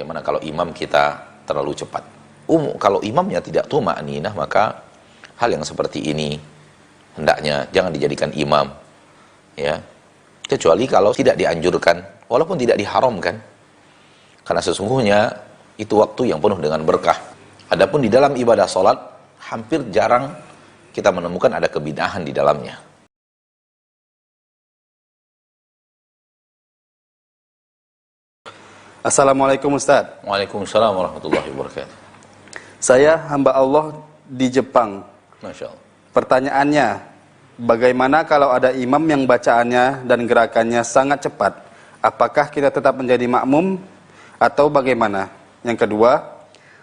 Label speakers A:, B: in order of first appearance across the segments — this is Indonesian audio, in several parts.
A: Bagaimana kalau imam kita terlalu cepat? Kalau imamnya tidak tuma'ninah, maka hal yang seperti ini hendaknya jangan dijadikan imam, ya. Kecuali kalau tidak dianjurkan, walaupun tidak diharamkan. Karena sesungguhnya itu waktu yang penuh dengan berkah. Adapun di dalam ibadah salat hampir jarang kita menemukan ada kebid'ahan di dalamnya.
B: Assalamualaikum Ustaz.
A: Waalaikumsalam warahmatullahi wabarakatuh.
B: Saya hamba Allah di Jepang.
A: Masya Allah.
B: Pertanyaannya, bagaimana kalau ada imam yang bacaannya dan gerakannya sangat cepat? Apakah kita tetap menjadi makmum atau bagaimana? Yang kedua,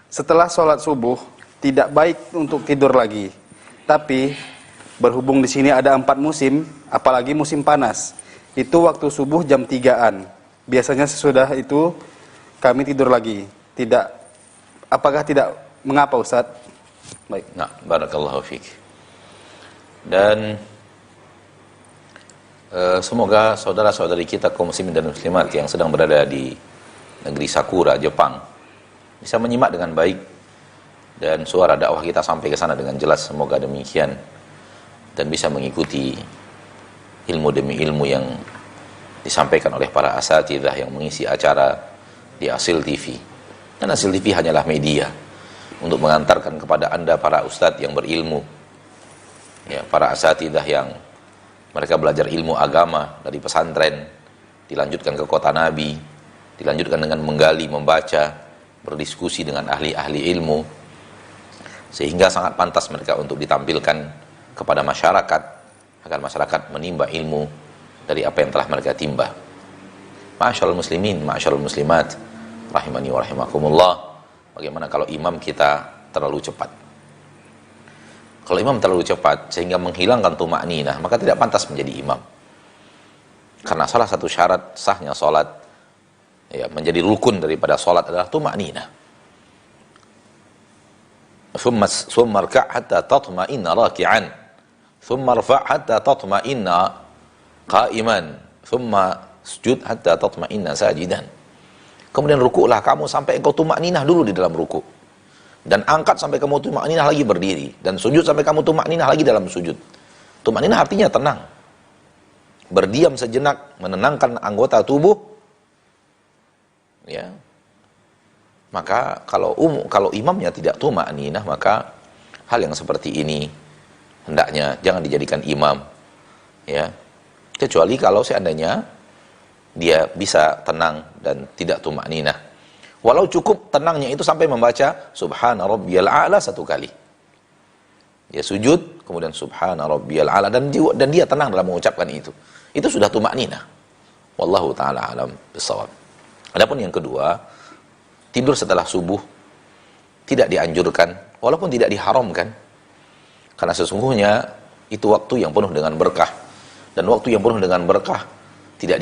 B: setelah sholat subuh tidak baik untuk tidur lagi. Tapi berhubung di sini ada 4 musim, apalagi musim panas, itu waktu subuh jam 3-an. Biasanya sesudah itu kami tidur lagi. Apakah tidak mengapa Ustaz? Baik.
A: Nah, barakallahu fiik. Dan semoga saudara-saudari kita kaum muslimin dan muslimat yang sedang berada di negeri Sakura, Jepang, bisa menyimak dengan baik dan suara dakwah kita sampai ke sana dengan jelas. Semoga demikian dan bisa mengikuti ilmu demi ilmu yang disampaikan oleh para asatidzah yang mengisi acara di Asil TV. Dan Asil TV hanyalah media untuk mengantarkan kepada Anda para ustadz yang berilmu, ya, para asatidzah yang mereka belajar ilmu agama dari pesantren, dilanjutkan ke kota Nabi, dilanjutkan dengan menggali, membaca, berdiskusi dengan ahli-ahli ilmu, sehingga sangat pantas mereka untuk ditampilkan kepada masyarakat agar masyarakat menimba ilmu dari apa yang telah mereka timba. Ma'asyiral muslimin, ma'asyiral muslimat, rahimani wa rahimakumullah. Bagaimana kalau imam kita terlalu cepat? Kalau imam terlalu cepat sehingga menghilangkan tuma'ninah, maka tidak pantas menjadi imam. Karena salah satu syarat sahnya salat, ya, menjadi rukun daripada salat adalah tuma'ninah. Thumma rka' hatta tatma'inna raki'an, thumma rfa' hatta tatma'inna qa'iman, thumma sujud hatta tatma'inna sajidan. Kemudian rukuklah kamu sampai engkau tuma'ninah dulu di dalam rukuk, dan angkat sampai kamu tuma'ninah lagi berdiri, dan sujud sampai kamu tuma'ninah lagi dalam sujud. Tuma'ninah artinya tenang, berdiam sejenak, menenangkan anggota tubuh, ya. Maka kalau imamnya tidak tuma'ninah, maka hal yang seperti ini hendaknya jangan dijadikan imam, ya. Kecuali kalau seandainya dia bisa tenang dan tidak tuma'ninah. Walau cukup tenangnya itu sampai membaca subhana rabbiyal a'la 1 kali. Dia sujud, kemudian subhana rabbiyal a'la, dan dia tenang dalam mengucapkan itu. Itu sudah tuma'ninah. Wallahu ta'ala alam bisawab. Adapun yang kedua, tidur setelah subuh tidak dianjurkan, walaupun tidak diharamkan. Karena sesungguhnya itu waktu yang penuh dengan berkah. Dan waktu yang penuh dengan berkah tidak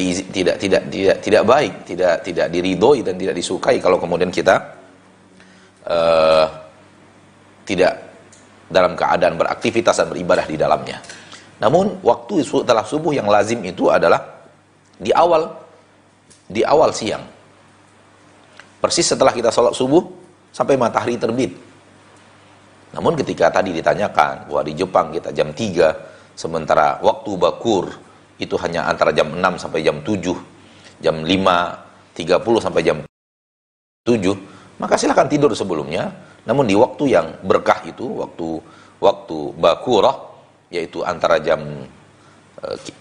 A: baik, tidak diridhoi dan tidak disukai kalau kemudian kita tidak dalam keadaan beraktivitas dan beribadah di dalamnya. Namun waktu setelah subuh yang lazim itu adalah di awal siang, persis setelah kita sholat subuh sampai matahari terbit. Namun ketika tadi ditanyakan bahwa di Jepang kita jam 3, sementara waktu bakur itu hanya antara jam 6 sampai jam 7, jam 5.30 sampai jam 7, maka silakan tidur sebelumnya. Namun di waktu yang berkah itu, waktu bakurah, yaitu antara jam,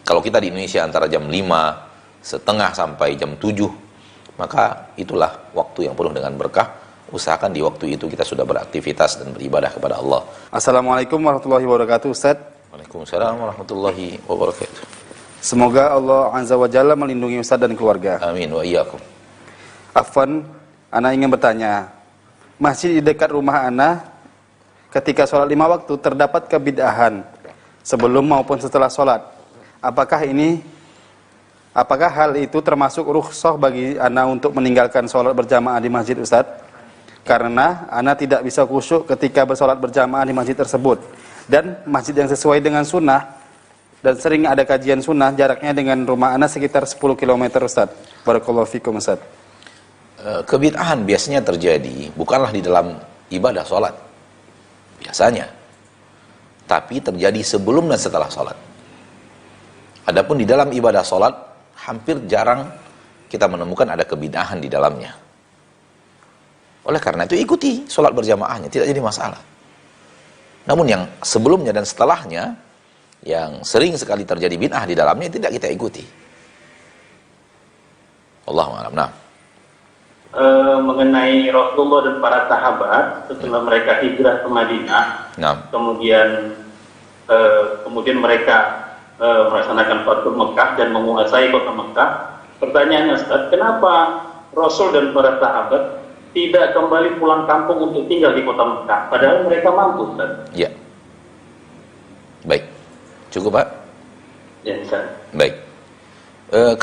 A: kalau kita di Indonesia antara jam 5.30 sampai jam 7, maka itulah waktu yang penuh dengan berkah. Usahakan di waktu itu kita sudah beraktivitas dan beribadah kepada Allah.
B: Assalamualaikum warahmatullahi wabarakatuh Ustaz.
A: Waalaikumsalam warahmatullahi wabarakatuh.
B: Semoga Allah Azza wa Jalla melindungi Ustaz dan keluarga.
A: Amin wa iyyakum.
B: Afwan, ana ingin bertanya. Masjid di dekat rumah ana ketika sholat 5 waktu terdapat kebid'ahan sebelum maupun setelah sholat. Apakah hal itu termasuk rukhsah bagi ana untuk meninggalkan sholat berjamaah di masjid Ustaz? Karena ana tidak bisa khusyuk ketika bersolat berjamaah di masjid tersebut. Dan masjid yang sesuai dengan sunnah dan sering ada kajian sunnah, jaraknya dengan rumah ana sekitar 10 km Ustaz. Barakallahu fikum Ustaz.
A: kebid'ahan biasanya terjadi bukanlah di dalam ibadah sholat biasanya, tapi terjadi sebelum dan setelah sholat. Adapun di dalam ibadah sholat hampir jarang kita menemukan ada kebid'ahan di dalamnya. Oleh karena itu ikuti sholat berjamaahnya, tidak jadi masalah. Namun yang sebelumnya dan setelahnya yang sering sekali terjadi bid'ah di dalamnya tidak kita ikuti. Allahu a'lam. Nah,
C: mengenai Rasulullah dan para sahabat setelah mereka hijrah ke Madinah, kemudian mereka melaksanakan Fathul Mekah dan menguasai kota Mekah. Pertanyaannya, Ustaz, kenapa Rasul dan para sahabat tidak kembali pulang kampung untuk tinggal di kota Mekah, padahal mereka mampu, Ustaz?
A: Ya. Baik. Cukup, Pak?
C: Ya, Ustaz.
A: Baik.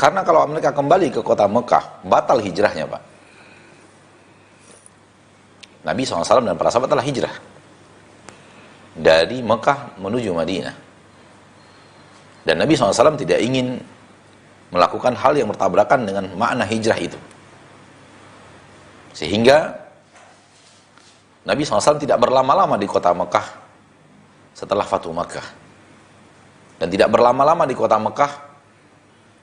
A: Karena kalau mereka kembali ke kota Mekah, batal hijrahnya, Pak. Nabi SAW dan para sahabat telah hijrah dari Mekah menuju Madinah. Dan Nabi SAW tidak ingin melakukan hal yang bertabrakan dengan makna hijrah itu. Sehingga Nabi SAW tidak berlama-lama di kota Mekah setelah Fathu Makkah. Dan tidak berlama-lama di kota Mekah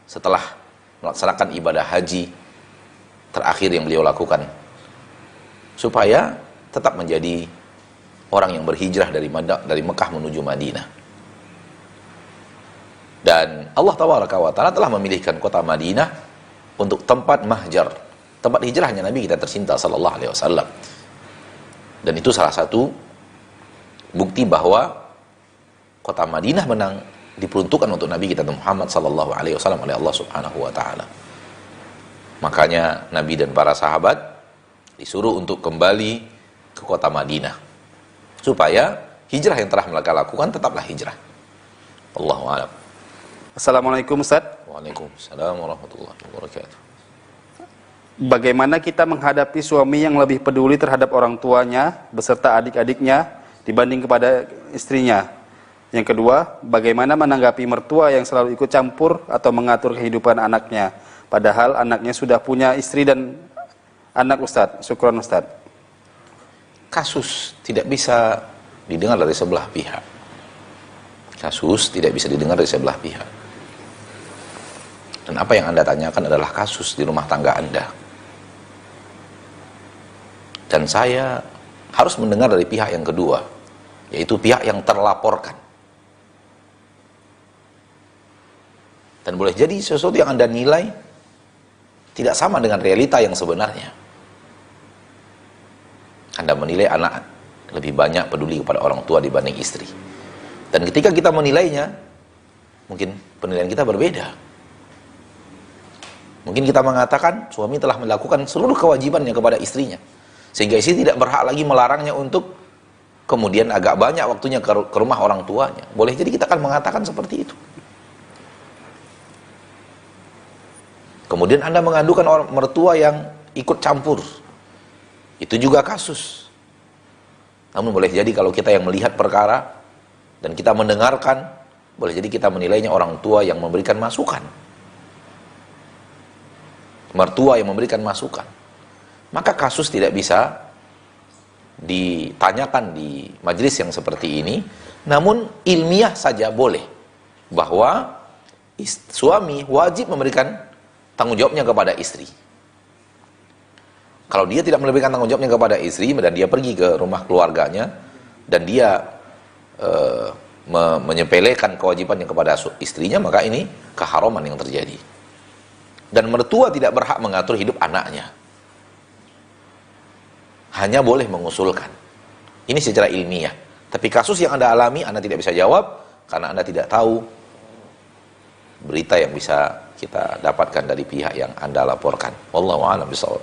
A: setelah melaksanakan ibadah haji terakhir yang beliau lakukan. Supaya tetap menjadi orang yang berhijrah dari Mekah menuju Madinah. Dan Allah Ta'ala telah memilihkan kota Madinah untuk tempat mahjar, tempat hijrahnya Nabi kita tercinta sallallahu alaihi wasallam. Dan itu salah satu bukti bahwa kota Madinah menang diperuntukkan untuk Nabi kita Muhammad sallallahu alaihi wasallam oleh Allah Subhanahu wa taala. Makanya Nabi dan para sahabat disuruh untuk kembali ke kota Madinah supaya hijrah yang telah mereka lakukan tetaplah hijrah. Allahu a'lam.
B: Assalamualaikum, Ustaz.
A: Waalaikumsalam warahmatullahi wabarakatuh.
B: Bagaimana kita menghadapi suami yang lebih peduli terhadap orang tuanya beserta adik-adiknya dibanding kepada istrinya? Yang kedua, bagaimana menanggapi mertua yang selalu ikut campur atau mengatur kehidupan anaknya, padahal anaknya sudah punya istri dan anak, Ustaz? Syukran, Ustaz.
A: Kasus tidak bisa didengar dari sebelah pihak. Kasus tidak bisa didengar dari sebelah pihak. Dan apa yang Anda tanyakan adalah kasus di rumah tangga Anda. Dan saya harus mendengar dari pihak yang kedua, yaitu pihak yang terlaporkan. Dan boleh jadi sesuatu yang Anda nilai tidak sama dengan realita yang sebenarnya. Anda menilai anak lebih banyak peduli kepada orang tua dibanding istri. Dan ketika kita menilainya, mungkin penilaian kita berbeda. Mungkin kita mengatakan suami telah melakukan seluruh kewajibannya kepada istrinya, sehingga istri tidak berhak lagi melarangnya untuk kemudian agak banyak waktunya ke rumah orang tuanya. Boleh jadi kita akan mengatakan seperti itu. Kemudian Anda mengadukan orang mertua yang ikut campur. Itu juga kasus. Namun boleh jadi kalau kita yang melihat perkara dan kita mendengarkan, boleh jadi kita menilainya orang tua yang memberikan masukan. Mertua yang memberikan masukan. Maka kasus tidak bisa ditanyakan di majelis yang seperti ini, namun ilmiah saja boleh bahwa suami wajib memberikan tanggung jawabnya kepada istri. Kalau dia tidak memberikan tanggung jawabnya kepada istri dan dia pergi ke rumah keluarganya dan dia menyepelekan kewajibannya kepada istrinya, maka ini keharaman yang terjadi. Dan mertua tidak berhak mengatur hidup anaknya. Hanya boleh mengusulkan. Ini secara ilmiah. Tapi kasus yang Anda alami, Anda tidak bisa jawab karena Anda tidak tahu berita yang bisa kita dapatkan dari pihak yang Anda laporkan. Wallahu a'lam bishawab.